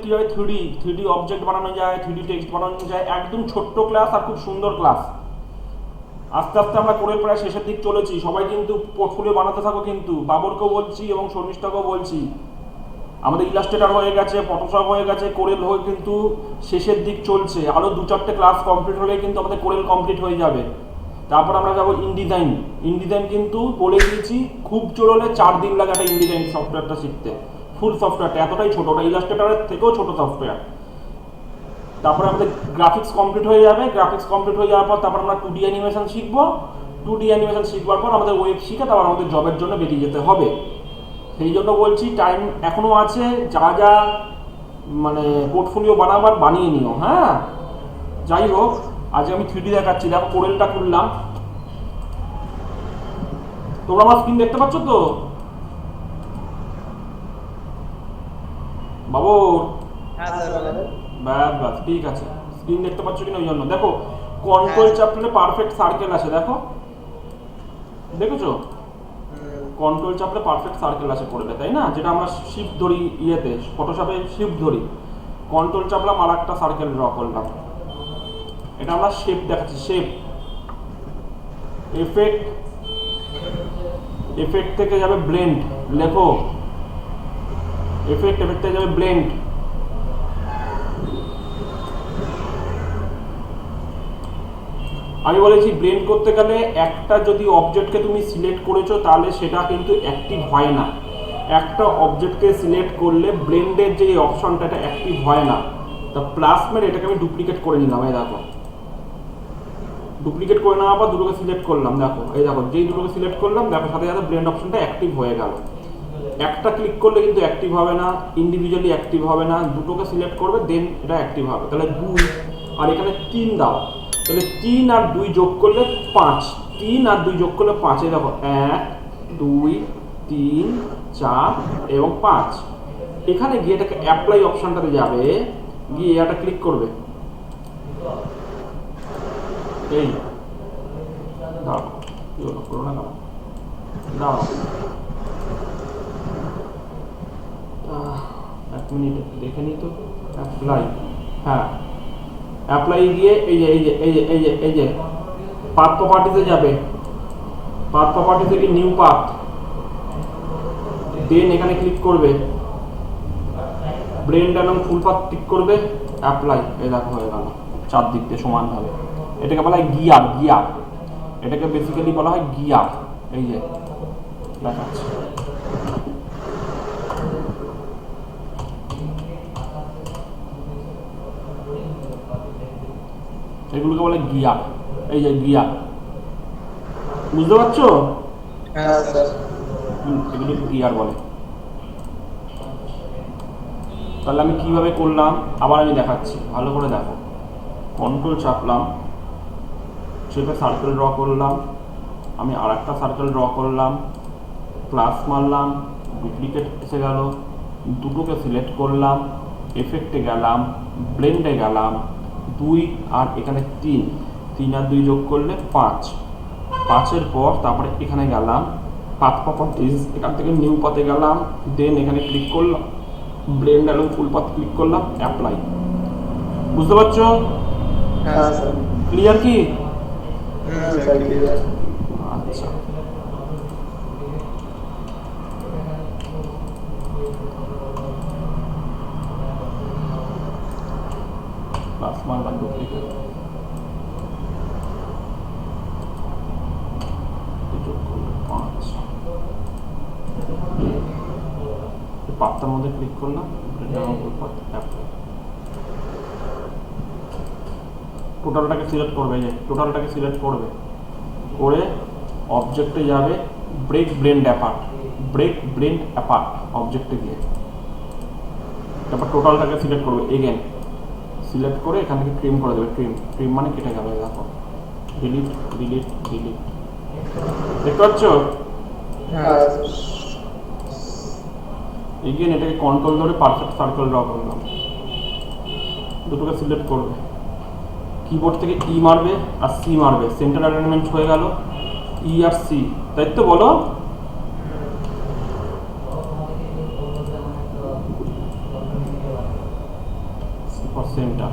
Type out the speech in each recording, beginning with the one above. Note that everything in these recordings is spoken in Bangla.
কীভাবে থ্রি ডি অবজেক্ট বানানো যায়, থ্রি ডি টেক্সট বানানো যায়, একদম ছোট্ট ক্লাস আর খুব সুন্দর ক্লাস। আস্তে আস্তে আমরা কোরেল প্রায় শেষের দিক চলেছি, সবাই কিন্তু পোর্টফোলিও বানাতে থাকো, কিন্তু বাবরকেও বলছি এবং শর্মিষ্ঠাকেও বলছি, আমাদের ইলাস্ট্রেটর হয়ে গেছে, ফটোশপ হয়ে গেছে, কোরেল হয়ে কিন্তু শেষের দিক চলছে। আরও 2-4টে ক্লাস কমপ্লিট হলে কিন্তু আমাদের কোরেল কমপ্লিট হয়ে যাবে। তারপর আমরা যাবো ইনডিজাইন। ইনডিজাইন কিন্তু বলে দিয়েছি খুব জোর হলে 4 দিন লাগে একটা ইনডিজাইন সফটওয়্যারটা শিখতে। ফুল সফটওয়্যারটা এতটাই ছোটো, ওটা ইলাস্ট্রেটরের থেকেও ছোটো সফটওয়্যার। তারপরে আমাদের গ্রাফিক্স কমপ্লিট হয়ে যাবে। গ্রাফিক্স কমপ্লিট হয়ে যাওয়ার পর তারপর আমরা 2D অ্যানিমেশন শিখবো। 2D অ্যানিমেশন শিখবার পর আমাদের ওয়েব শিখে তারপর আমাদের জবের জন্য বেরিয়ে যেতে হবে। সেই জন্য বলছি টাইম এখনও আছে, যা যা মানে পোর্টফোলিও বানাবার বানিয়ে নিও। হ্যাঁ, যাই হোক, আজ আমি 3D দেখাচ্ছি। দেখো কোরেলটা খুললাম, তোমরা আমার স্ক্রিন দেখতে পাচ্ছ তো বাবু? ব্যাস ঠিক আছে, স্ক্রিন দেখতে পাচ্ছ কিনা ওই জন্য। দেখো কন্ট্রোল চাপলে পারফেক্ট সার্কেল আছে, দেখো দেখেছো? কন্ট্রোল চাপলে পারফেক্ট সার্কেল আছে কোরেলে, তাই না? যেটা আমরা শিফট ধরি ইয়েতে, ফটোশপে শিফট ধরি, কন্ট্রোল চাপলাম আর একটা সার্কেল ড্র করলাম। এটা আমরা শেপ দেখাচ্ছি, শেপ। এফেক্ট, এফেক্ট থেকে যাবে ব্লেন্ড, লেখো এফেক্ট, এফেক্ট থেকে যাবে ব্লেন্ড। আমি বলেছি ব্লেন্ড করতে গেলে একটা যদি অবজেক্টকে তুমি সিলেক্ট করেছো তাহলে সেটা কিন্তু অ্যাক্টিভ হয় না। একটা অবজেক্টকে সিলেক্ট করলে ব্লেন্ডের যে অপশনটা এটা অ্যাক্টিভ হয় না। তা প্লাস মেরে এটাকে আমি ডুপ্লিকেট করে নিলাম। এই দেখো, ডুপ্লিকেট করে নেওয়ার পর দুটোকে সিলেক্ট করলাম। দেখো এই দেখো, যেই দুটোকে সিলেক্ট করলাম দেখো সাথে সাথে ব্লেন্ড অপশনটা অ্যাক্টিভ হয়ে গেল। একটা ক্লিক করলে কিন্তু অ্যাক্টিভ হবে না, ইন্ডিভিজুয়ালি অ্যাক্টিভ হবে না, দুটোকে সিলেক্ট করবে দেন এটা অ্যাক্টিভ হবে। তাহলে 2 আর এখানে 3 দাও, তাহলে 3 আর 2 যোগ করলে 5, 3 আর 2 যোগ করলে 5। এই দেখো 1 2 3 4 এবং 5। এখানে গিয়ে এটাকে অ্যাপ্লাই অপশনটাতে যাবে, গিয়ে এটা ক্লিক করবে। এই দাও, করো না, দাও এক মিনিট দেখে নিই তো। অ্যাপ্লাই, হ্যাঁ অ্যাপ্লাই গিয়ে এই যে এই যে এই যে এই যে এই যে পাথ প্রপার্টিতে যাবে। পাথ প্রপার্টি থেকে নিউ পাথ, দেন এখানে ক্লিক করবে, ব্লেন্ড এবং ফুল পাথ ক্লিক করবে, অ্যাপ্লাই। এই দেখো হয়ে গেল চারদিক দিয়ে সমানভাবে। এটাকে বলা হয় গিয়ার, গিয়ার। এটাকে বেসিক্যালি বলা হয় গিয়ার। এই যে দেখাচ্ছি, এগুলোকে বলে গিয়ার। এই যে গিয়ার, বুঝতে পারছো? এগুলো গিয়ার বলে। তাহলে আমি কিভাবে করলাম আবার আমি দেখাচ্ছি, ভালো করে দেখো। কন্ট্রোল চাপলাম, শেপে সার্কেল ড্র করলাম, আমি আর একটা সার্কেল ড্র করলাম, প্লাস মারলাম, ডুপ্লিকেট এসে গেল, দুটোকে সিলেক্ট করলাম, এফেক্টে গেলাম, ব্লেন্ডে গেলাম, 2 আর এখানে 3, 3 আর 2 যোগ করলে 5, 5-এর পর তারপরে এখানে গেলাম পাথ প্রপার্টিজ, এখান থেকে নিউ পাথে গেলাম, দেন এখানে ক্লিক করলাম, ব্লেন্ড এবং ফুল পাথ ক্লিক করলাম, অ্যাপ্লাই। বুঝতে পারছো? ক্লিয়ার কি? আচ্ছা, প্লাস মারলাম, ডুপ্লিকেট যোগ করলে 5, পাতার মধ্যে ক্লিক করলাম, টোটালটাকে সিলেক্ট করবে। এই যে টোটালটাকে সিলেক্ট করবে, করে অবজেক্টে যাবে, break blend apart, break blend apart অবজেক্টে গিয়ে তারপর টোটালটাকে সিলেক্ট করবে। এগেন সিলেক্ট করে এখান থেকে ট্রিম করে দেবে। ট্রিম, ট্রিম মানে কেটে যাবে। দেখো ডিলিট ডিলিট ডিলিট, দেখতে পাচ্ছ? এগেন এটাকে কন্ট্রোল ধরে পারফেক্ট সার্কেল ড্র করলাম, দুটোকে সিলেক্ট করবে, কিবোর্ড থেকে ই মারবে আর সি মারবে, সেন্টার অ্যালাইনমেন্ট হয়ে গেল। ই আর সি, তাই তো? বলো ফর সেন্টার।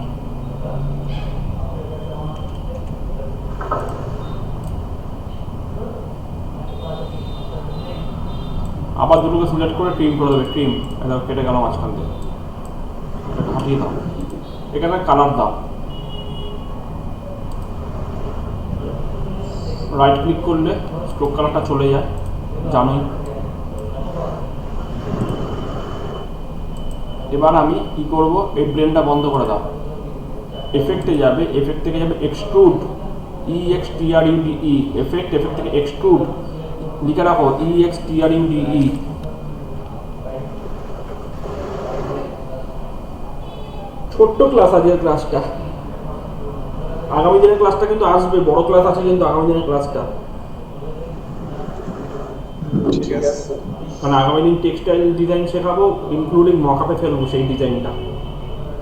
আবার দুটোকে সিলেক্ট করে ট্রিম করে দেবে, ট্রিম এটা কেটে গেল মাঝখান দিয়ে, এটা হাঁটিয়ে দাও, এখানে কালার দাও, রাইট ক্লিক করলে স্ট্রোক কালারটা চলে যায় জানোই। এবার আমি কি করব, এই ব্লেন্ডটা বন্ধ করে দাও, এফেক্টে যাবে, এফেক্ট থেকে যাবে এক্সট্রুড, EXTRUDE এফেক্ট, এফেক্ট থেকে এক্সট্রুড লিখে রাখো, EXTRUDE। ছোট্ট ক্লাস আজকের ক্লাসটা, আগামী দিনের ক্লাসটা কিন্তু আসবে, বড় ক্লাস আছে কিন্তু আগামী দিনের ক্লাসটা, ঠিক আছে। মানে আগামী দিন টেক্সটাইল ডিজাইন শেখাবো, ইনক্লুডিং মকআপে ফেলবো সেই ডিজাইনটা।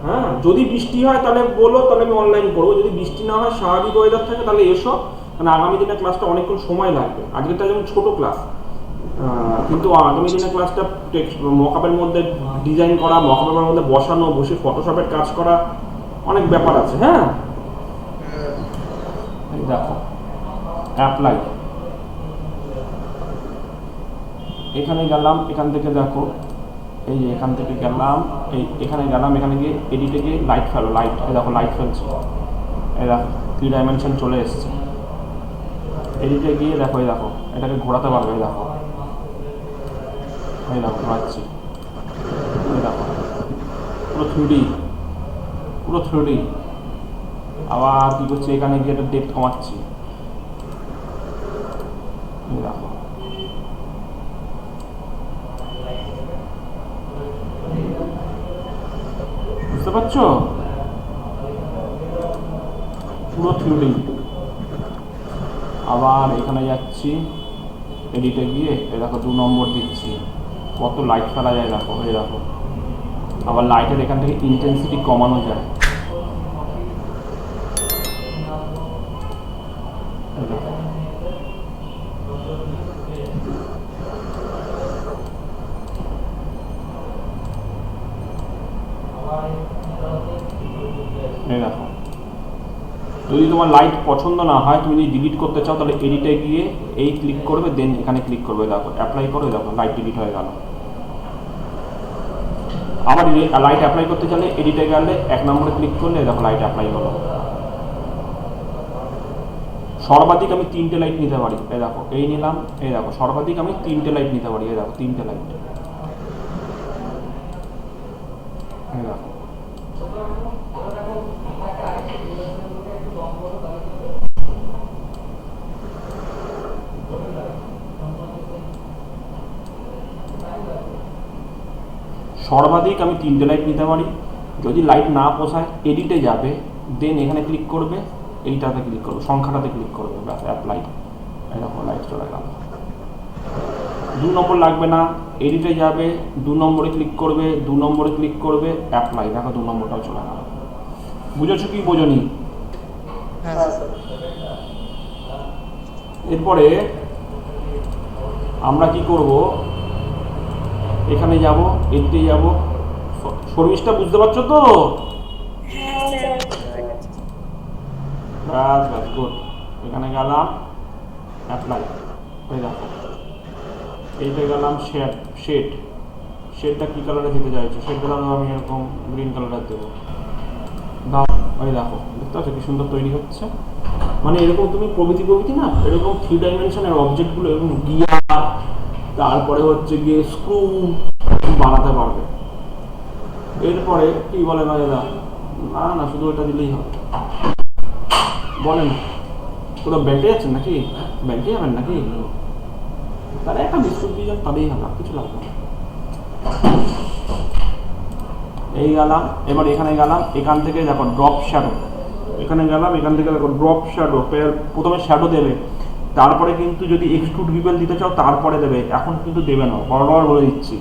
হ্যাঁ, যদি বৃষ্টি হয় তাহলে বলো, তাহলে আমি অনলাইন করবো, যদি বৃষ্টি না হয় স্বাভাবিক ওয়েদার থাকে তাহলে এসো, মানে আগামী দিনের ক্লাসটা অনেকক্ষণ সময় লাগবে, আজকেরটা যেমন ছোট ক্লাস, কিন্তু আগামী দিনের ক্লাসটা মকআপের মধ্যে ডিজাইন করা, মকআপের মধ্যে বসানো, বসে ফটোশপের কাজ করা, অনেক ব্যাপার আছে। হ্যাঁ, এই দেখো অ্যাপ্লাই, এখানে গেলাম, এখান থেকে দেখো এই যে এখান থেকে গেলাম, এখানে গেলাম, এখানে গিয়ে এডিটে গিয়ে লাইট ফেলো, লাইট, এই দেখো লাইট ফেলছে, এই দেখো 3 ডাইমেনশন চলে এসছে। এডিটে গিয়ে দেখো, এই দেখো এটাকে ঘোরাতে পারবে, এই দেখো, এই দেখো ঘোরাচ্ছি, এই দেখো পুরো 3D, পুরো 3D। আবার কি করছি, এখানে গিয়ে একটা ডেপথ কমাচ্ছি, এই দেখো, বুঝতে পারছো, পুরো 3D। আবার এখানে যাচ্ছি, এডিটে গিয়ে এই দেখো 2 নম্বর দিচ্ছি, কত লাইট ফেলা যায় দেখো, এই দেখো। আবার লাইটের এখান থেকে ইন্টেন্সিটি কমানো যায়, এই দেখো। এই দেখো, যদি তোমার লাইট পছন্দ না হয়, তুমি যদি ডিলিট করতে চাও তাহলে এডিটে গিয়ে এই ক্লিক করবে, দেন এখানে ক্লিক করবে, দেখো অ্যাপ্লাই করো, দেখো লাইট ডিলিট হয়ে গেল। আবার লাইট অ্যাপ্লাই করতে চাইলে এডিটে গেলে 1 নম্বরে ক্লিক করলে দেখো লাইট অ্যাপ্লাই হলো। সর্বাধিক আমি 3টে লাইট নিতে পারি, এই দেখো এই নিলাম, এই দেখো সর্বাধিক আমি 3টে লাইট নিতে পারি, এই দেখো 3টে লাইট, এই দেখো। সর্বাধিক আমি 3টে লাইট নিতে পারি। যদি লাইট না পোষায় এডিটে যাবে, দেন এখানে ক্লিক করবে, এইটাতে ক্লিক করবে, সংখ্যাটাতে ক্লিক করবে, ব্যাস অ্যাপ্লাই, এরকম লাইট চলে গেল। 2 নম্বর লাগবে না, এডিটে যাবে, 2 নম্বরে ক্লিক করবে, 2 নম্বরে ক্লিক করবে, অ্যাপ্লাই, দেখো 2 নম্বরটাও চলে গেল। বুঝেছো কি বোঝনি? এরপরে আমরা কি করব, এখানে যাব, এতে যাব, শর্মিষ্ঠা বুঝতে পারছো তো? ব্যাস ব্যাস, গুড। এখানে গেলাম অ্যাপ্লাই, এই দেখো এইটা গেলাম শেড, শেডটা কী কালারে দিতে চাইছো, শেড দিলাম আমি এরকম গ্রিন কালারের দেবো, দাও, ওই দেখো দেখতে পাচ্ছ কি সুন্দর তৈরি হচ্ছে। মানে এরকম তুমি প্রভৃতি না, এরকম 3 ডাইমেনশনের অবজেক্টগুলো এরকম গিয়ার, তারপরে হচ্ছে গিয়ে স্ক্রু বানাতে পারবে। এরপরে কি বলে না দাদা, না শুধু এটা দিলেই হবে, বলেন কোথাও ব্যাংকে যাচ্ছেন নাকি, ব্যাংকে যাবেন নাকি, তাহলে একটা বিস্কুট দিয়ে যান, তাহলেই হবে, কিছু লাগবে না। এই গেলাম, এবার এখানে গেলাম, এখান থেকে দেখো ড্রপ শ্যাডো, এখানে গেলাম, এখান থেকে দেখো ড্রপ শ্যাডো, প্রথমে শ্যাডো দেবে, তারপরে কিন্তু যদি এক্সট্রুড রিবেল দিতে চাও তারপরে দেবে, এখন কিন্তু দেবে না, বরাবর বলে দিচ্ছি।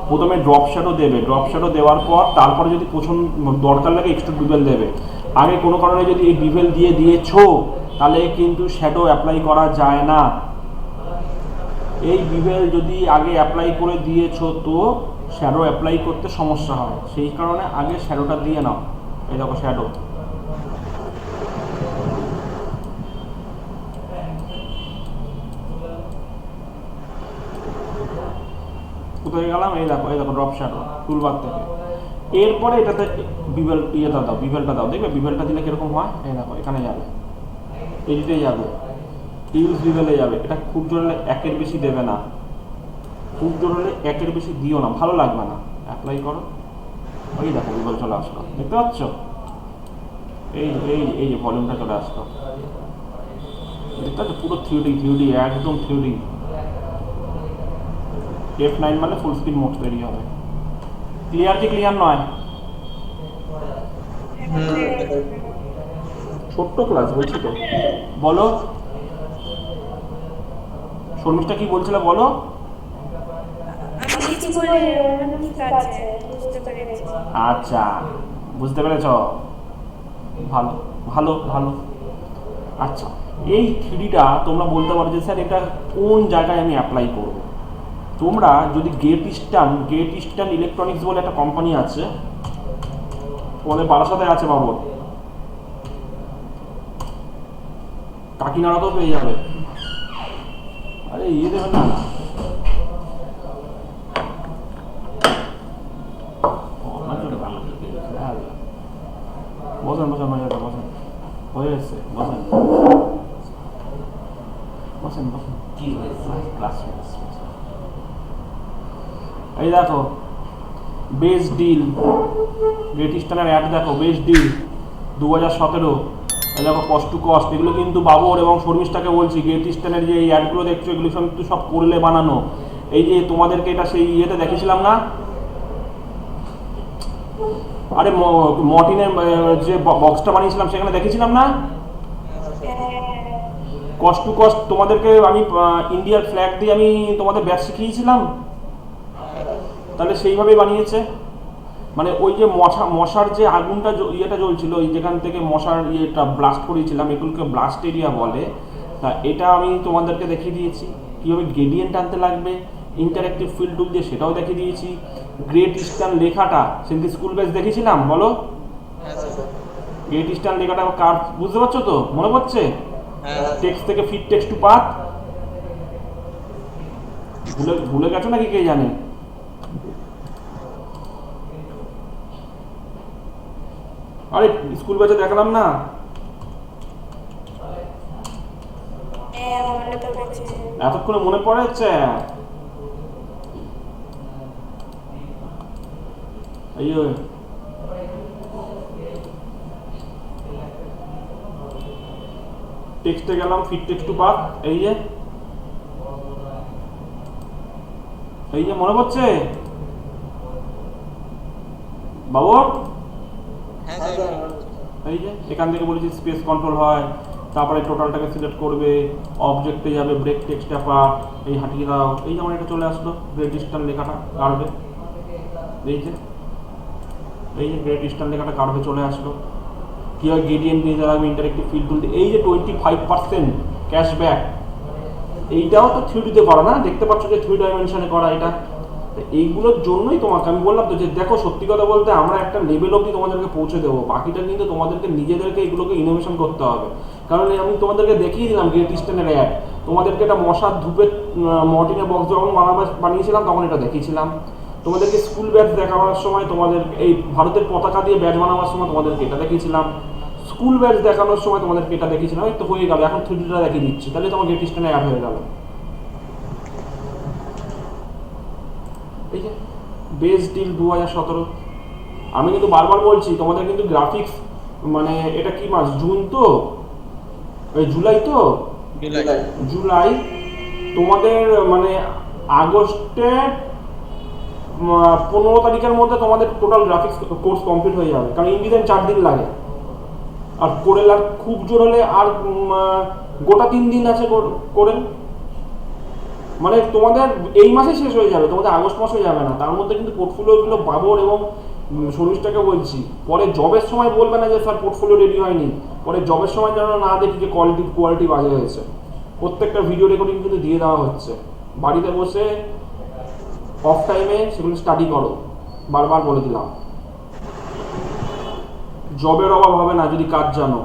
প্রথমে ড্রপ শ্যাডো দেবে, ড্রপ শ্যাডো দেওয়ার পর তারপরে যদি পছন্দ দরকার লাগে এক্সট্রুড রিবেল দেবে। আগে কোনো কারণে যদি এই রিবেল দিয়েছো তাহলে কিন্তু শ্যাডো অ্যাপ্লাই করা যায় না। এই রিবেল যদি আগে অ্যাপ্লাই করে দিয়েছো তো শ্যাডো অ্যাপ্লাই করতে সমস্যা হয়, সেই কারণে আগে শ্যাডোটা দিয়ে নাও, এই দেখো শ্যাডো, কোথায় গেলাম, এই দেখো ড্রপ শ্যাডো টুলবার থেকে। এরপরে এটাতে বিবেল ইয়েটা দাও, বিবেলটা দাও, দেখবে বিবেলটা দিলে কিরকম হয়। এই দেখো এখানে যাবে, এডিটে যাবে, ইউজ বিবেলে যাবে। এটা খুব জোর হলে একের বেশি দেবে না, খুব জোর হলে একের বেশি দিও না, ভালো লাগবে না। অ্যাপ্লাই করো, ওই দেখো বিবেল চলে আসলো, দেখতে পাচ্ছ? এই এই এই যে ভলিউমটা চলে আসলো, দেখতে পাচ্ছ? পুরো থ্রিডি একদম থ্রিডি। F9 মানে ফুল স্ক্রিন মোড তৈরি হবে। ক্লিয়ার কি ক্লিয়ার নয়? ছোট্ট ক্লাস বলছি তো, বলো শর্মিষ্ঠা কি বলছিলে বলো। আচ্ছা বুঝতে পেরেছ, ভালো ভালো ভালো। আচ্ছা এই থ্রিডিটা তোমরা বলতে পারো যে স্যার এটা কোন জায়গায় আমি অ্যাপ্লাই করব। তোমরা যদি গেট ইস্টার্ন ইলেকট্রনিক্স বলে একটা কোম্পানি আছে, তোমাদের বারাসাতে আছে বাবর, কাকিনাড়াতেও পেয়ে যাবে। আরে ইয়ে দেবেন না, বসেন বসেন বসেন বসেন, হয়ে এসছে, বসেন বসেন বসেন। কি হয়েছে ক্লাস? এই দেখো বেস্ট ডিল, গ্রেট ইস্টার্নের অ্যাড দেখো, বেস্ট ডিল 2017। এই দেখো কস্ট টু কস্ট, এগুলো কিন্তু বাবর এবং শর্মিষ্ঠাকে বলছি, গ্রেট ইস্টার্নের যে এই অ্যাডগুলো দেখছো এগুলো কিন্তু সব করলে বানানো। এই যে তোমাদেরকে এটা সেই ইয়েতে দেখেছিলাম না, আরে মর্টিনের যে বক্সটা বানিয়েছিলাম সেখানে দেখেছিলাম না, কস্ট টু কস্ট। তোমাদেরকে আমি ইন্ডিয়ার ফ্ল্যাগ দিয়ে আমি তোমাদের ব্যাচ শিখিয়েছিলাম, তাহলে সেইভাবেই বানিয়েছে। মানে ওই যে মশার যে আগুনটা ইয়েটা জ্বলছিল, ওই যেখান থেকে মশার ইয়েটা ব্লাস্ট করিয়েছিলাম, এগুলোকে ব্লাস্ট এরিয়া বলে। তা এটা আমি তোমাদেরকে দেখিয়ে দিয়েছি কীভাবে গ্রেডিয়েন্ট আনতে লাগবে, ইন্টারেক্টিভ ফিল্ড টুল দিয়ে সেটাও দেখিয়ে দিয়েছি। গ্রেট ইস্টার্ন লেখাটা সেদিন স্কুল বেস দেখেছিলাম, বলো গ্রেট ইস্টার্ন লেখাটা কার বুঝতে পারছো তো, মনে পড়ছে? টেক্সট থেকে ফিট টেক্সট টু পাথ, ভুলে গেছো নাকি কে জানে? আরে স্কুল বেচে দেখালাম না, এতক্ষণে মনে পড়েছে। এই টেক্সটে গেলাম, ফিট টেক্সট টু পাথ, এই যে মনে পড়ছে বাবু? এই যে এখান থেকে বলেছি স্পেস কন্ট্রোল হয়, তারপরে টোটালটাকে সিলেক্ট করবে, অবজেক্টে যাবে, ব্রেক টেক্সট পার্ট, এই হাঁটিয়ে দাও। এই যেমন এটা চলে আসলো গ্রেট ইস্টার্ন লেখাটা কার্ভে, এই যে গ্রেট ইস্টার্ন লেখাটা কার্ভে চলে আসলো। কীভাবে গ্রেডিয়েন্ট দিয়ে যাবে, ইন্টারেক্টিভ ফিল্ড টুল দিয়ে। এই যে 25% ক্যাশব্যাক, এইটাও তো থ্রিডিতে করা না, দেখতে পাচ্ছ যে 3 ডাইমেনশনে করা। এটা এইগুলোর জন্যই তোমাকে আমি বললাম তো যে দেখো সত্যি কথা বলতে আমরা একটা লেভেল অবধি তোমাদেরকে পৌঁছে দেবো, বাকিটা কিন্তু তোমাদেরকে নিজেদেরকে এগুলোকে ইনোভেশন করতে হবে। কারণ আমি তোমাদেরকে দেখিয়ে দিলাম গ্রেট ইস্টার্নের অ্যাড, তোমাদেরকে একটা মশার ধূপের মর্টিনের বক্স যখন বানিয়েছিলাম তখন এটা দেখিয়েছিলাম, তোমাদেরকে স্কুল ব্যাচ দেখানোর সময়, তোমাদের এই ভারতের পতাকা দিয়ে ব্যাচ বানানোর সময় তোমাদেরকে এটা দেখিয়েছিলাম, স্কুল ব্যাচ দেখানোর সময় তোমাদেরকে এটা দেখিয়েছিলাম। এই তো হয়ে গেল, এখন 3Dটা দেখিয়ে দিচ্ছি, তাহলে তোমার গ্রেট ইস্টার্নের অ্যাড হয়ে গেল। এই যে বেস ডিল 2017। আমি কিন্তু বারবার বলছি তোমাদের কিন্তু গ্রাফিক্স, মানে এটা কি মাস, জুন তো, এই জুলাই তো, জুলাই তোমাদের মানে আগস্টের 15 তারিখের মধ্যে তোমাদের টোটাল গ্রাফিক্স কোর্স কমপ্লিট হয়ে যাবে। কারণ ইন্ডিয়ান 4 দিন লাগে, আর কোরেল আর খুব জোর হলে আর গোটা 3 দিন আছে কোরেল। মানে তোমাদের এই মাসে শেষ হয়ে যাবে, তোমাদের আগস্ট মাস হয়ে যাবে না। তার মধ্যে কিন্তু পোর্টফোলিওগুলো বাবর এবং শর্মিষ্ঠাকে বলছি, পরে জবের সময় বলবে না যে স্যার পোর্টফোলিও রেডি হয়নি, পরে জবের সময় যেন না দেখি যে কোয়ালিটি বাজে হয়েছে। প্রত্যেকটা ভিডিও রেকর্ডিং কিন্তু দিয়ে দেওয়া হচ্ছে, বাড়িতে বসে অফ টাইমে সেগুলো স্টাডি করো, বারবার বলে দিলাম। জবের অভাব হবে না যদি কাজ জানো।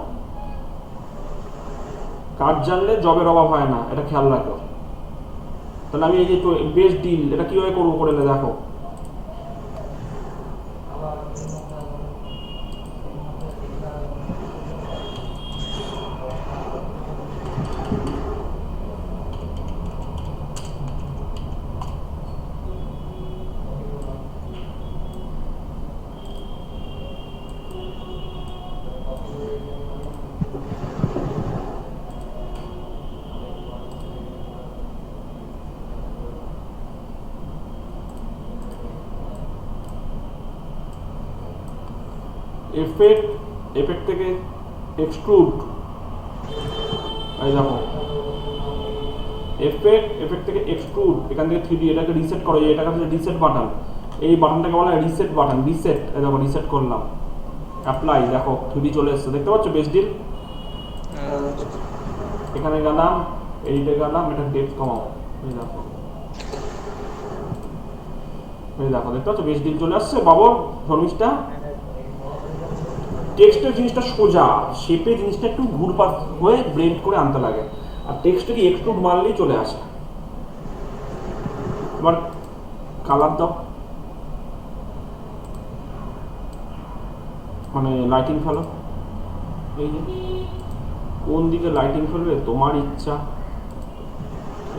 কাজ জানলে জবের অভাব হয় না, এটা খেয়াল রাখো। তাহলে আমি এই যে বেস্ট ডিল এটা কিভাবে করবো করে দেখো। এফেক্ট থেকে এক্সট্রুড, এই দেখো এফেক্ট থেকে এক্সট্রুড, এখান থেকে 3D এটাকে রিসেট করো, এটাকে হচ্ছে রিসেট বাটন, এই বাটনটাকে বলা হয় রিসেট বাটন। রিসেট, এই দেখো রিসেট করলাম, অ্যাপ্লাই, দেখো 3D চলে এসেছে, দেখতে পাচ্ছ বেস্ট ডিল। এখানে গেলাম, এইটা গেলাম, এটা ডেপথ কমাও, এই দেখো দেখতে পাচ্ছ বেস্ট ডিল চলে আসছে বাবর শর্মিষ্ঠা। টেক্সটের জিনিসটা সোজা, শেপে জিনিসটা একটু ঘুরপাক হয়ে ব্লেন্ড করে আনতে লাগে, আর টেক্সটকে এক্সট্রুড মারলেই চলে আসে। এবার কালার দাও, মানে লাইটিং ফেলো, এই যে কোন দিকে লাইটিং ফেলবে তোমার ইচ্ছা।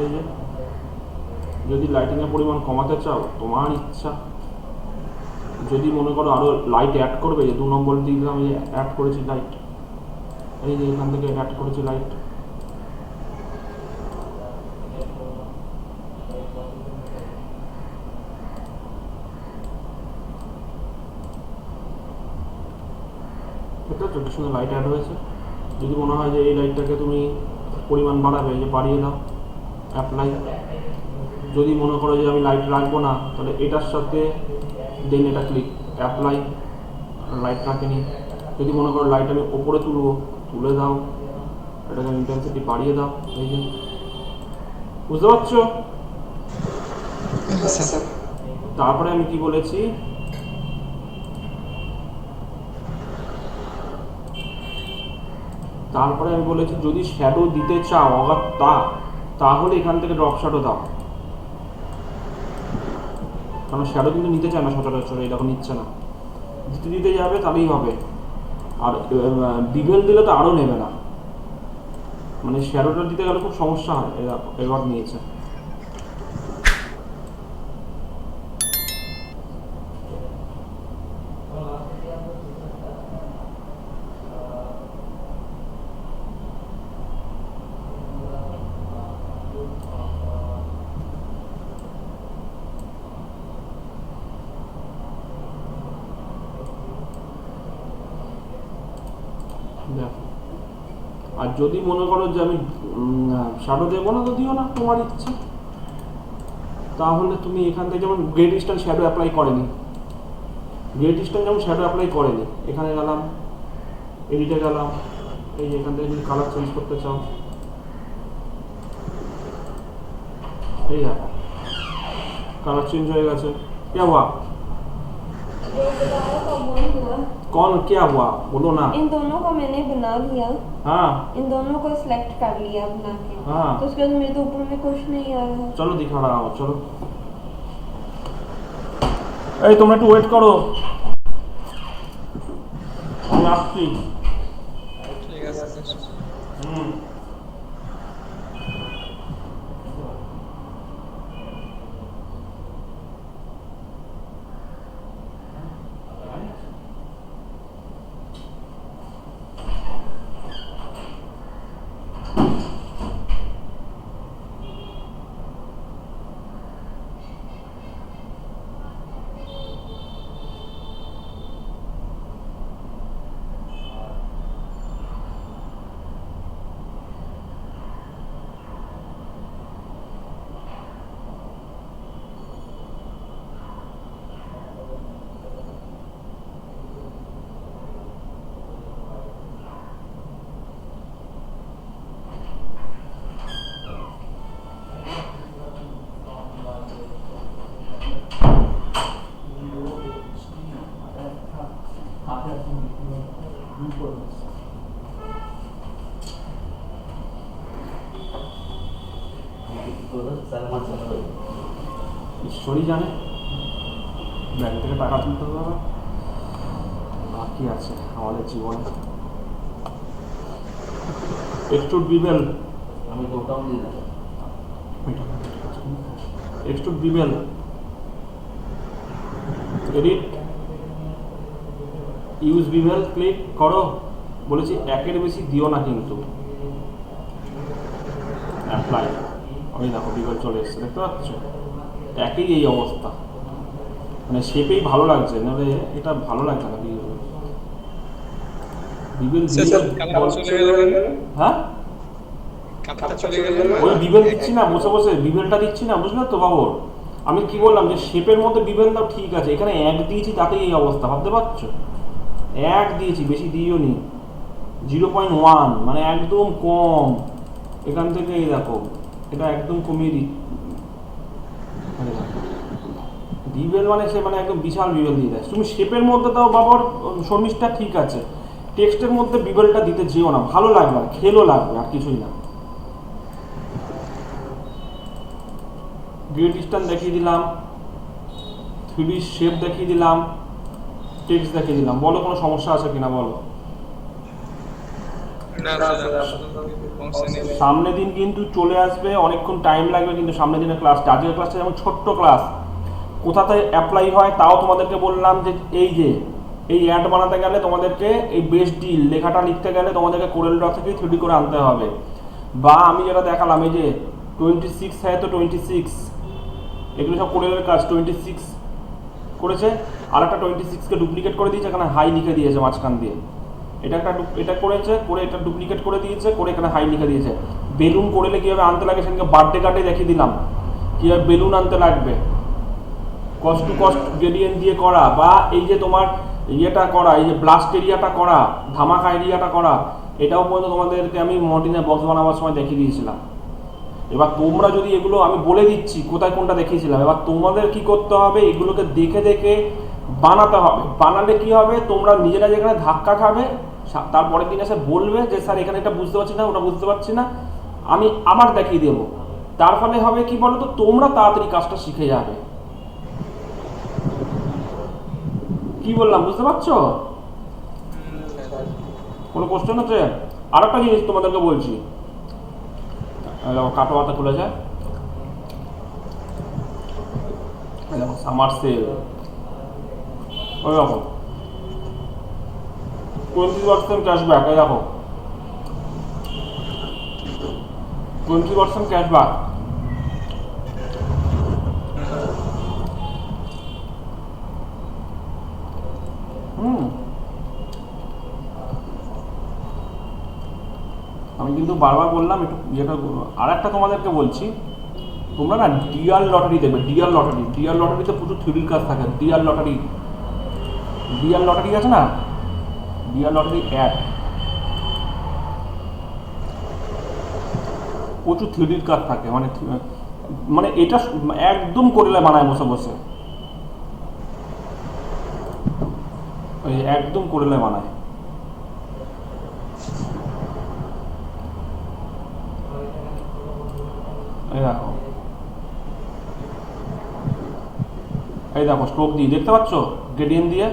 এই যে যদি লাইটিংয়ের পরিমাণ কমাতে চাও তোমার ইচ্ছা, যদি মনে করো আরো লাইট অ্যাড করবে, যে 2 নম্বর দিকে আমি অ্যাড করেছি লাইট, এই যে এখান থেকে অ্যাড করেছি লাইট। ঠিক আছে, কি সুন্দর লাইট অ্যাড হয়েছে। যদি মনে হয় যে এই লাইটটাকে তুমি পরিমাণ বাড়াবে, যে বাড়িয়ে দাও, অ্যাপ্লাই। যদি মনে করো যে আমি লাইট রাখবো না, তাহলে এটার সাথে দেন এটা ক্লিক, অ্যাপ্লাই, লাইট রাখিনি। যদি মনে করো লাইট আমি ওপরে তুলবো, তুলে দাও, এটাকে ইন্টেন্সিটি বাড়িয়ে দাও, এই যে বুঝতে পারছো। তারপরে আমি কি বলেছি, যদি শ্যাডো দিতে চাও অগত্যা, তাহলে এখান থেকে ড্রপ শ্যাডো দাও, কারণ শ্যাডো কিন্তু নিতে চায় না সচরাচর, এই দেখো নিচ্ছে না, দিতে যাবে তাহলেই হবে। আর বিভেল দিলে তো আরও নেবে না, মানে শ্যাডোটা দিতে গেলে খুব সমস্যা হয়। এবার নিয়েছে, দেখো। আর যদি মনে করো যে আমি শ্যাডো দেবো না, তো দিও না, তোমার ইচ্ছা। তাহলে তুমি এখান থেকে, যেমন গ্রেট ইস্টার্ন শ্যাডো অ্যাপ্লাই করেনি, এখানে গেলাম, এডিটে গেলাম, এই এখান থেকে যদি কালার চেঞ্জ করতে চাও, এই দেখো কালার চেঞ্জ হয়ে গেছে। क्या हुआ? कौन क्या हुआ बोलो ना। इन दोनों को मैंने बना लिया। हाँ, इन दोनों को सिलेक्ट कर लिया बना के। हाँ, तो उसके बाद मेरे तो ऊपर में कुछ नहीं आ रहा। चलो दिखा रहा हूँ, चलो। এই তোমরা একটু ওয়েট করো, আমি আসছি। ঠিক আছে। ঈশ্বরই জানে, ব্যাংক থেকে টাকা তুলতে হবে, বাকি আছে আমাদের জীবনে। এক্সট্রুড বিবেল, আমি তো ওটাও দিই না। এক্সট্রুড বিবেল, এডিট, ইউজ বিবেল, ক্লিক করো। বলেছি একের বেশি দিও না কিন্তু। অ্যাপ্লাই, আমি দেখো বিবেল চলে এসছে, দেখতে পাচ্ছ? একই এই অবস্থা, মানে শেপেই ভালো লাগছে, নাহলে এটা ভালো লাগছে না। বিবেল স্যার কালার চলে গেল। হ্যাঁ, কালারটা চলে গেল। ওই বিবেল দিচ্ছি না, বসে বসে বিবেলটা দিচ্ছি না, বুঝলে তো বাবর? আমি কি বললাম যে শেপের মধ্যে বিবেল দাও, ঠিক আছে, এখানে এক দিয়েছি তাতেই এই অবস্থা, ভাবতে পারছো? এক দিয়েছি, বেশি দিইও নি, 0.1, মানে একদম কম। এখান থেকে এই দেখো, এটা একদম কমিয়ে দিই। বিবেল মানে সে মানে একদম বিশাল বিবেল দিয়ে দেয়। তুমি শেপের মধ্যে দাও বাবর, শর্মিষ্ঠা ঠিক আছে, টেক্সটের মধ্যে বিবেলটা দিতে যেও না, ভালো লাগবে না, খেলো লাগবে, আর কিছুই না। গ্রেট ইস্টার্ন দেখিয়ে দিলাম, 3D শেপ দেখিয়ে দিলাম, টেক্সট দেখিয়ে দিলাম। বলো কোনো সমস্যা আছে কিনা বলো। না স্যার, পৌঁছেনি। সামনের দিন কিন্তু চলে আসবে, অনেকক্ষণ টাইম লাগবে কিন্তু সামনের দিনের ক্লাসটা। আজকের ক্লাসটা যেমন ছোট্ট ক্লাস, কোথাতে অ্যাপ্লাই হয় তাও তোমাদেরকে বললাম যে এই অ্যাড বানাতে গেলে তোমাদেরকে এই বেস্ট ডিল লেখাটা লিখতে গেলে তোমাদেরকে কোরেল ড্র থেকে 3D করে আনতে হবে। বা আমি যেটা দেখালাম, এই যে 26 হ্যাঁ, তো 26 এগুলো সব কোরেলের কাজ। 26 করেছে, আর একটা 26কে ডুপ্লিকেট করে দিয়েছে, এখানে হাই লিখে দিয়েছে মাঝখান দিয়ে। এটা করেছে, করে এটা ডুপ্লিকেট করে দিয়েছে, করে এখানে হাই লিখে দিয়েছে। বেলুন করলে কীভাবে আনতে লাগে সেদিনকে বার্থডে কার্ডে দেখিয়ে দিলাম কীভাবে বেলুন আনতে লাগবে। কস্ট টু কস্ট গ্রেডিয়েন্ট দিয়ে করা, বা এই যে তোমার ইয়েটা করা, এই যে ব্লাস্ট এরিয়াটা করা, ধামাকা এরিয়াটা করা, এটাও পর্যন্ত তোমাদেরকে আমি মর্টিনের বক্স বানাবার সময় দেখিয়ে দিয়েছিলাম। এবার তোমরা যদি এগুলো, আমি বলে দিচ্ছি কোথায় কোনটা দেখিয়েছিলাম, এবার তোমাদের কি করতে হবে, এগুলোকে দেখে দেখে বানাতে হবে। বানালে কি হবে, তোমরা নিজেরা যেখানে ধাক্কা খাবে, তারপরের দিন এসে বলবে যে স্যার এখানে এটা বুঝতে পারছি না, ওটা বুঝতে পারছি না, আমি আবার দেখিয়ে দেবো। তার ফলে হবে কি বলো তো, তোমরা তাড়াতাড়ি কাজটা শিখে যাবে। কি বললাম বুঝতে পারছো? কোনো কোশ্চেন আছে? আর একটা জিনিস তোমাদেরকে বলছি, কাটোয়াটা খুলে যায়, সামার সেল, ওই রকম 20% ক্যাশব্যাক, এই দেখো 20% ক্যাশব্যাক। আমি কিন্তু বারবার বললাম একটু যেটা, আর একটা তোমাদেরকে বলছি, তোমরা না ডিআর লটারি দেখবে। ডিআর লটারিতে প্রচুর থিওরির কাজ থাকে। ডিআর লটারি আছে না, ডিআর লটারি অ্যাড, প্রচুর থিওরির কাজ থাকে। মানে এটা একদম করলে বানায় বসে বসে, ওই একদম করলে বানায়। এই দেখো স্ট্রোক দিয়ে, দেখতে পাচ্ছ? গ্রেডিয়েন্ট দিয়ে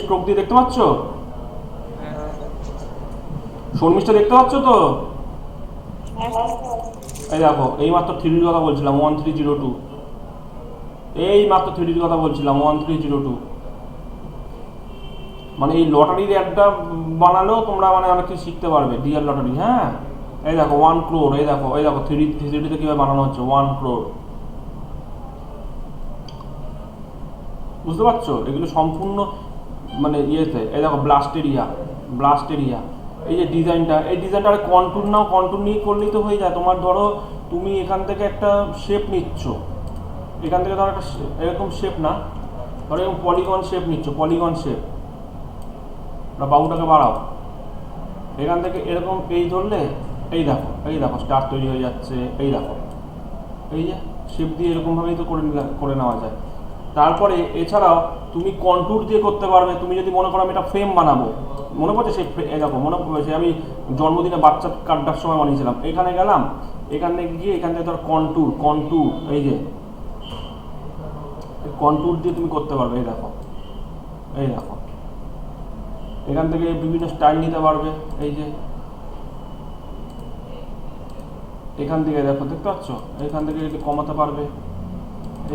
স্ট্রোক দিয়ে দেখতে পাচ্ছ? শর্মিষ্ঠা দেখতে পাচ্ছ তো? এই দেখো, এই মাত্র 3D কথা বলছিলাম, 1302, এই মাত্র 3D কথা বলছিলাম, 1302। মানে এই লটারির অ্যাডটা বানালেও তোমরা মানে অনেক কিছু শিখতে পারবে। ডিআর লটারি, হ্যাঁ, এই দেখো 1 crore, এই দেখো 3Dতে কীভাবে বানানো হচ্ছে 1 crore, বুঝতে পারছো? এগুলো সম্পূর্ণ মানে ইয়েতে। এই দেখো ব্লাস্ট এরিয়া, এই যে ডিজাইনটা, এই ডিজাইনটা কন্টুর নাও, কন্টুর নিয়ে করলেই তো হয়ে যায়। তোমার ধরো তুমি এখান থেকে একটা শেপ নিচ্ছ, এখান থেকে ধরো একটা এরকম শেপ না, ধরো এরকম পলিগন শেপ নিচ্ছ, পলিগন শেপ, বাহুটাকে বাড়াও, এখান থেকে এরকম পেজ ধরলে এই দেখো স্টার তৈরি হয়ে যাচ্ছে। এই দেখো, এই যে শেপ দিয়ে এরকমভাবেই তো করে নেওয়া যায়। তারপরে এছাড়াও তুমি কন্ট্যুর দিয়ে করতে পারবে। তুমি যদি মনে করো আমি এটা ফ্রেম বানাবো, মনে পড়ছে সেই দেখো মনে পড়ছে আমি জন্মদিনে বাচ্চা কাটার সময় বানিয়েছিলাম। এখানে গেলাম, এখান থেকে গিয়ে এখান থেকে ধর কন্ট্যুর এই যে কন্ট্যুর দিয়ে তুমি করতে পারবে। এই দেখো এখান থেকে বিভিন্ন স্টাইল নিতে পারবে। এই যে এখান থেকে দেখো, দেখতে পাচ্ছ, এখান থেকে একটু কমাতে পারবে।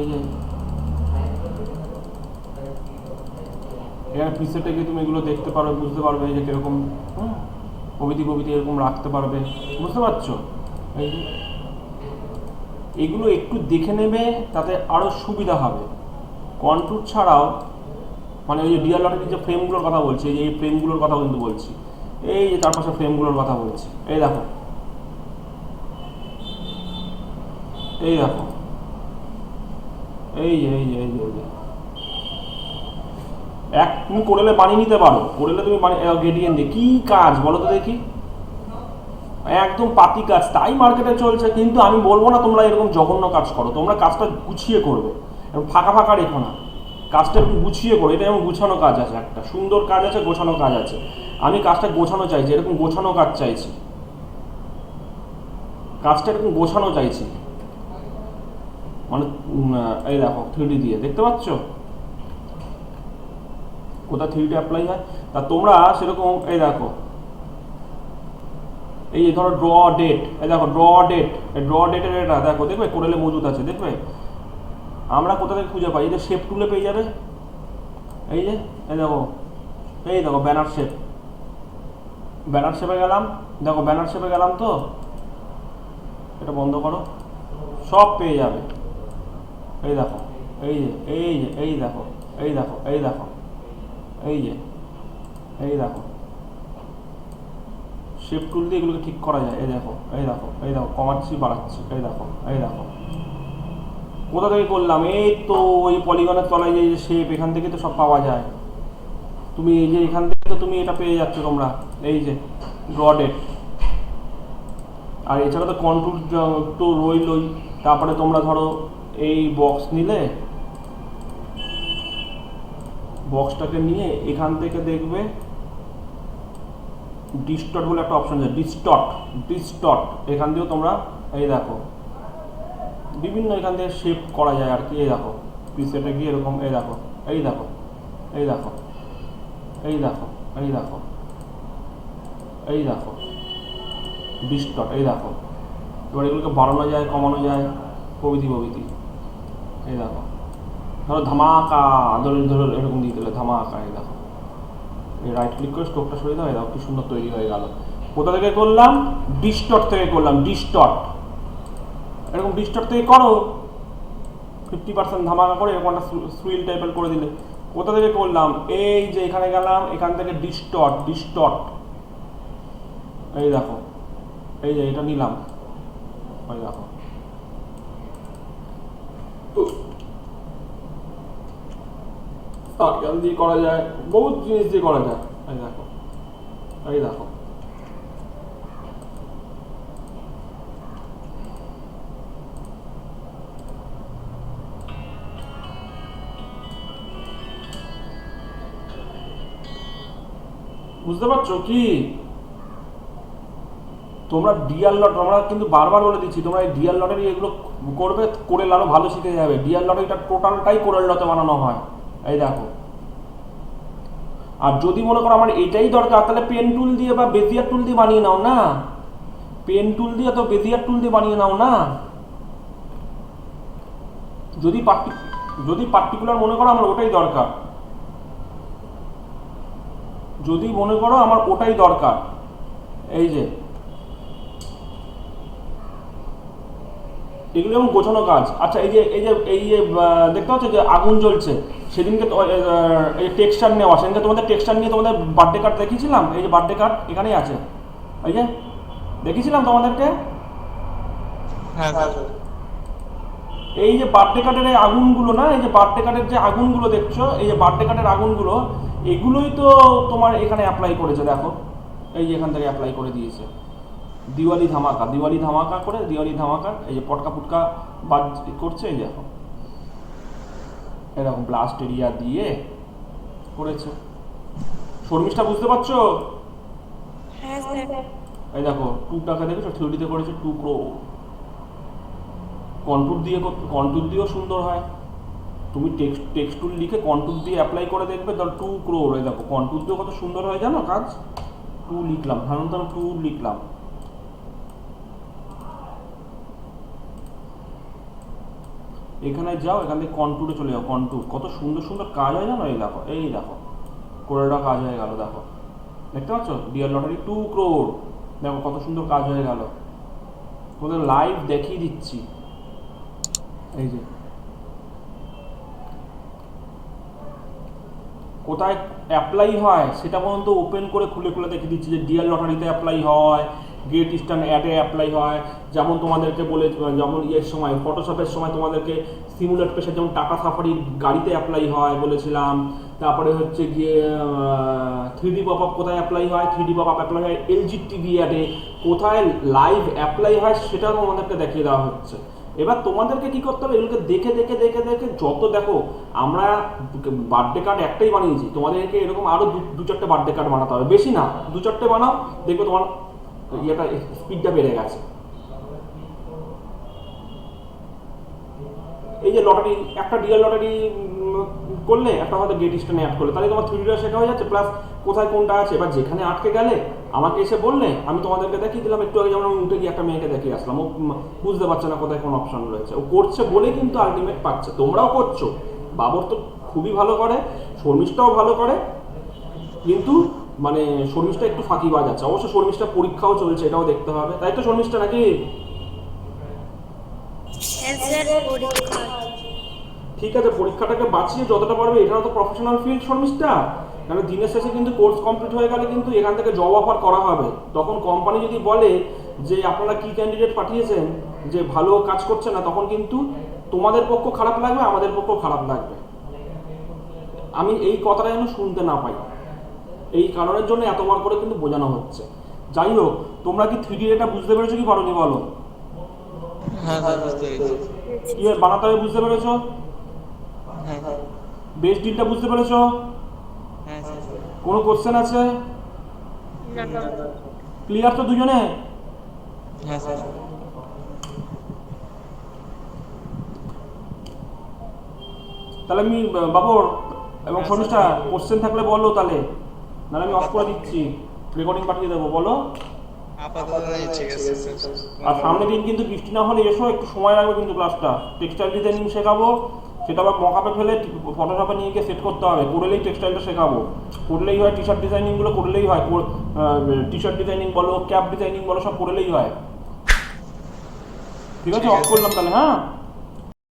এই যে এখানে প্রিসেটে গিয়ে তুমি এগুলো দেখতে পারবে, বুঝতে পারবে যে কিরকম প্রভৃতি এরকম রাখতে পারবে, বুঝতে পারছো? এই যে এগুলো একটু দেখে নেবে, তাতে আরো সুবিধা হবে। কন্ট্যুর ছাড়াও মানে ওই যে ডিআর লটের যে ফ্রেমগুলোর কথা বলছি, এই ফ্রেমগুলোর কথা কিন্তু বলছি, এই যে চারপাশে ফ্রেমগুলোর কথা বলছি। এই দেখো এই এক তুমি কোরেলে বানিয়ে নিতে পারো। কোরেলে তুমি গ্রেডিয়েন্ট দিয়ে কি কাজ বলো তো দেখি, একদম পাতি কাজ, তাই মার্কেটে চলছে। কিন্তু আমি বলবো না তোমরা এরকম জঘন্য কাজ করো, তোমরা কাজটা গুছিয়ে করবে, ফাঁকা রেখো না, কাজটা একটু গুছিয়ে করো। এটা এমন গোছানো কাজ আছে, একটা সুন্দর কাজ আছে, গোছানো কাজ আছে। আমি কাজটা গোছানো চাইছি, এরকম গোছানো কাজ চাইছি, কাজটা এরকম গোছানো চাইছি। মানে এই দেখো 3D দিয়ে, দেখতে পাচ্ছ কোথায় 3D অ্যাপ্লাই হয়। তা তোমরা সেরকম এই দেখো, এই যে ধরো ড্র ডেট, এই দেখো ড্র ডেটের এটা দেখো, দেখবে কোরেলে মজুদ আছে, দেখবে আমরা কোথা থেকে খুঁজে পাই। এই যে শেপ টুলে পেয়ে যাবে, এই যে এই দেখো ব্যানার শেপে গেলাম, দেখো ব্যানার শেপে গেলাম, তো এটা বন্ধ করো, সব পেয়ে যাবে। এই দেখো এই দেখো শেপ টুল দিয়ে এগুলোকে ঠিক করা যায়। এই দেখো কমাচ্ছি বাড়াচ্ছি, এই দেখো কোথা থেকে করলাম, এই তো ওই পলিগনের তলায় যে শেপ, এখান থেকে তো সব পাওয়া যায়। তুমি এই যে এখান থেকে তো তুমি এটা পেয়ে যাচ্ছ তোমরা, এই যে ড্র ডেট। আর এছাড়া তো কন্ট্যুর তো রইলই। তারপরে তোমরা ধরো এই বক্স নিলে, বক্সটাকে নিয়ে এখান থেকে দেখবে ডিস্টর্ট বলে একটা অপশন আছে, ডিস্টর্ট এখান দিয়েও তোমরা এই দেখো বিভিন্ন এখান থেকে শেপ করা যায় আর কি। এই দেখো প্রিসেটে গিয়ে এরকম এই দেখো ডিস্টর্ট, এই দেখো। এবার এগুলোকে বাড়ানো যায়, কমানো যায়, প্রভৃতি। এই দেখো ধরো ধামাকা, ধরো এরকম দিয়ে দিলে ধামাকা, এই দেখো এই রাইট ক্লিক করে স্ট্রোকটা সরিয়ে দাও, এই দেখো কি সুন্দর তৈরি হয়ে গেল। কোথা থেকে করলাম, ডিস্টর্ট থেকে করলাম, এরকম ডিস্টর্ট থেকে করো 50% ধামাকা করে, এরকম একটা সুইল টাইপের করে দিলে। কোথা থেকে করলাম, এই যে এখানে গেলাম, এখান থেকে ডিস্টর্ট, এই দেখো এই যে এটা নিলাম, এই দেখো সার্কেল দিয়ে করা যায়, বহুত জিনিস দিয়ে করা যায়। এই দেখো বুঝতে পারছো কি? তোমরা ডিআর লট, আমরা কিন্তু বারবার বলে দিচ্ছি, তোমরা এই ডিআর লটারি এগুলো করবে, করে আরো ভালো শিখে যাবে। ডিআর লটারিটা টোটালটাই কোরেল লটে বানানো হয়। এই দেখো, আর যদি মনে করো আমার এটাই দরকার, তাহলে পেন টুল দিয়ে বা বেজিয়ার টুল দিয়ে বানিয়ে নাও না, পেন টুল দিয়ে তো বেজিয়ার টুল দিয়ে বানিয়ে নাও না। যদি পার্টিকুলার মনে করো আমার ওটাই দরকার, যদি মনে করো আমার ওটাই দরকার, এই যে এগুলো যেমন গোছানো কাজ। আচ্ছা এই যে দেখতে পাচ্ছ যে আগুন জ্বলছে, সেদিনকে এই টেক্সচার নেওয়া, সেদিনকে তোমাদের টেক্সচার নিয়ে তোমাদের বার্থডে কার্ড দেখিয়েছিলাম। এই যে বার্থডে কার্ড এখানেই আছে, এই যে দেখিয়েছিলাম তোমাদেরকে। হ্যাঁ স্যার, এই যে বার্থডে কার্ডের এই আগুনগুলো না, এই যে বার্থডে কার্ডের যে আগুনগুলো দেখছো, এই যে বার্থডে কার্ডের আগুনগুলো, এগুলোই তো তোমার এখানে অ্যাপ্লাই করেছে। দেখো এই যে এখান থেকে অ্যাপ্লাই করে দিয়েছে দিওয়ালি ধামাকা করে, দিওয়ালি ধামাকা। এই যে পটকা ফুটকা বাজ করছে, এই দেখো এরকম ব্লাস্ট এরিয়া দিয়ে করেছে। শর্মিষ্ঠা বুঝতে পারছো? হ্যাঁ স্যার। এই দেখো 2 টাকা দেখেছো, থিওরিতে করেছে 2 crore। কন্ট্যুর দিয়েও সুন্দর হয়। তুমি টেক্সট টুল লিখে কন্ট্যুর দিয়ে অ্যাপ্লাই করে দেখবে, ধর 2 crore। এই দেখো কন্ট্যুর দিয়েও কত সুন্দর হয় জানো কাজ। 2 লিখলাম, সাধারণত 2 লিখলাম। এখানে যাও, এখান থেকে কন্ট্যুরে চলে যাও। কন্ট্যুর কত সুন্দর সুন্দর কাজ হয় জানো। এই দেখো কোরেটা কাজ হয়ে গেল। দেখো দেখতে পাচ্ছ, ডিয়ার লটারি 2 crore। দেখো কত সুন্দর কাজ হয়ে গেল। তোমাদের লাইভ দেখিয়ে দিচ্ছি। এই যে কোথায় অ্যাপ্লাই হয় সেটা পর্যন্ত ওপেন করে খুলে খুলে দেখিয়ে দিচ্ছি, যে ডিয়ার লটারিতে অ্যাপ্লাই হয়, গ্রেট ইস্টার্ন অ্যাডে অ্যাপ্লাই হয়। যেমন তোমাদেরকে বলে, যেমন ইয়ের সময় ফটোশপের সময় তোমাদেরকে সিমুলেট পেশা, যেমন টাটা সাফারির গাড়িতে অ্যাপ্লাই হয় বলেছিলাম। তারপরে হচ্ছে গিয়ে 3D পপ আপ কোথায় অ্যাপ্লাই হয়, 3D পপ আপ অ্যাপ্লাই হয় এলজি টিভি অ্যাডে। কোথায় লাইভ অ্যাপ্লাই হয় সেটাও তোমাদেরকে দেখিয়ে দেওয়া হচ্ছে। এবার তোমাদেরকে কি করতে হবে, এগুলোকে দেখে দেখে দেখে দেখে যত দেখো, আমরা বার্থডে কার্ড একটাই বানিয়েছি, তোমাদেরকে এরকম আরো 2-4টে বার্থডে কার্ড বানাতে হবে, বেশি না, 2-4টে বানাও, দেখবে তোমার ইয়েটা স্পিডটা বেড়ে গেছে। এই যে লটারি, একটা ডিয়ার লটারি করলে, একটা হয়তো গেট স্ট্যান্ডে অ্যাড করলে, তাহলে তোমার 3Dটা শেখা হয়ে যাচ্ছে, প্লাস কোথায় কোনটা আছে। এবার যেখানে আটকে গেলে আমাকে এসে বললে, আমি তোমাদেরকে দেখিয়ে দিলাম। একটু আগে যেমন আমি উঠে গিয়ে একটা মেয়েকে দেখিয়ে আসলাম, ও বুঝতে পারছে না কোথায় কোন অপশন রয়েছে, ও করছে বলে কিন্তু আলটিমেট পাচ্ছে। তোমরাও করছো, বাবর তো খুবই ভালো করে, শর্মিষ্ঠাও ভালো করে, কিন্তু মানে শর্মিষ্ঠা একটু ফাঁকিবাজ আছে। অবশ্য শর্মিষ্ঠা পরীক্ষাও চলছে, এটাও দেখতে হবে, তাই তো শর্মিষ্ঠা নাকি? হ্যাঁ স্যার পরীক্ষা। ঠিক আছে, পরীক্ষাটাকে বাঁচিয়ে যতটা পারবে, এটাও তো প্রফেশনাল ফিল্ড শর্মিষ্ঠা। কারণ দিনের শেষে কিন্তু কোর্স কমপ্লিট হয়ে গেলে কিন্তু এখান থেকে জব অফার করা হবে। তখন কোম্পানি যদি বলে যে আপনারা কি ক্যান্ডিডেট পাঠিয়েছেন, যে ভালো কাজ করছে না, তখন কিন্তু তোমাদের পক্ষ খারাপ লাগবে, আমাদের পক্ষ খারাপ লাগবে। আমি এই কথাটা যেন শুনতে না পাই, এই কারণের জন্য এতবার করে কিন্তু বোঝানো হচ্ছে। যাই হোক, তোমরা কি 3D এটা বুঝতে পেরেছো কি পারোনি বলো? হ্যাঁ স্যার বুঝতে পেরেছি। কি বানাতে হবে বুঝতে পেরেছো? হ্যাঁ বেস ডিলটা বুঝতে পেরেছো? হ্যাঁ স্যার। কোনো কোশ্চেন আছে? না না। ক্লিয়ার তো দুজনে? হ্যাঁ স্যার। তাহলে আমি বাবর এবং শর্মিষ্ঠা কোশ্চেন থাকলে বলো, তাহলে নাহলে আমি অফ করে দিচ্ছি, রেকর্ডিং পাঠিয়ে দেবো। বলো। আপাতত নেই, ঠিক আছে স্যার। আর সামনের দিন কিন্তু বৃষ্টি না হলে এসো, একটু সময় লাগবে কিন্তু ক্লাসটা। টেক্সটাইল ডিজাইনিং শেখাবো, সেটা আবার মকআপে ফেলে ফটোশপে নিয়ে গিয়ে সেট করতে হবে, করলেই টেক্সটাইলটা শেখাবো। করলেই হয় টি শার্ট ডিজাইনিংগুলো, করলেই হয় টি শার্ট ডিজাইনিং বলো, ক্যাপ ডিজাইনিং বলো, সব করলেই হয়। ঠিক আছে, অফ করলাম তাহলে। হ্যাঁ।